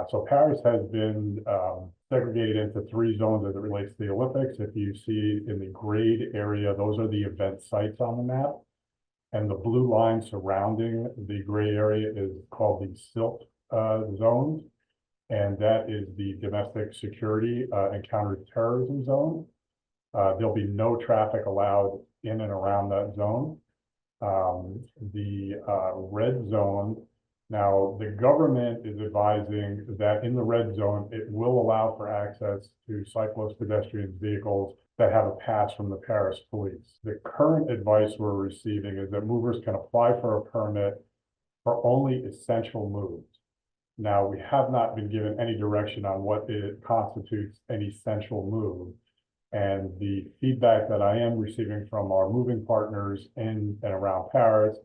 So Paris has been segregated into 3 zones as it relates to the Olympics. If you see in the grayed area, those are the event sites on the map. And the blue line surrounding the gray area is called the SILT zones. And that is the domestic security and counterterrorism zone. There'll be no traffic allowed in and around that zone. The red zone, now the government is advising that in the red zone, it will allow for access to cyclists, pedestrians, vehicles that have a pass from the Paris police. The current advice we're receiving is that movers can apply for a permit for only essential moves. Now, we have not been given any direction on what it constitutes an essential move. And the feedback that I am receiving from our moving partners in and around Paris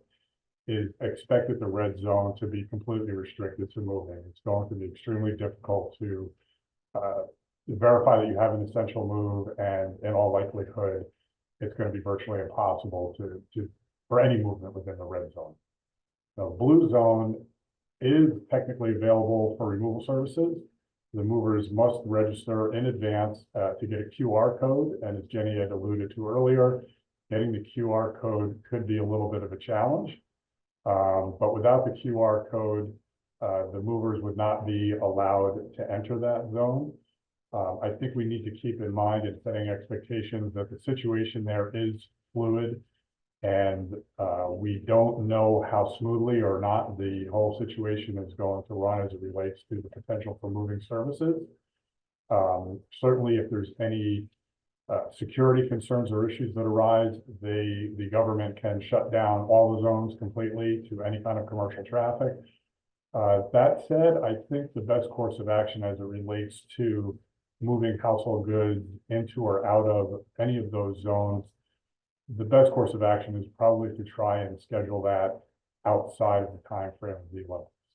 is expected the red zone to be completely restricted to moving. It's going to be extremely difficult to verify that you have an essential move, and in all likelihood, it's going to be virtually impossible for any movement within the red zone. The blue zone is technically available for removal services. The movers must register in advance to get a QR code, and as Jenny had alluded to earlier, getting the QR code could be a little bit of a challenge. But without the QR code, the movers would not be allowed to enter that zone. I think we need to keep in mind in setting expectations that the situation there is fluid, and we don't know how smoothly or not the whole situation is going to run as it relates to the potential for moving services. Certainly, if there's any security concerns or issues that arise, the government can shut down all the zones completely to any kind of commercial traffic. That said, I think the best course of action as it relates to moving household goods into or out of any of those zones, the best course of action is probably to try and schedule that outside of the time frame of the Olympics.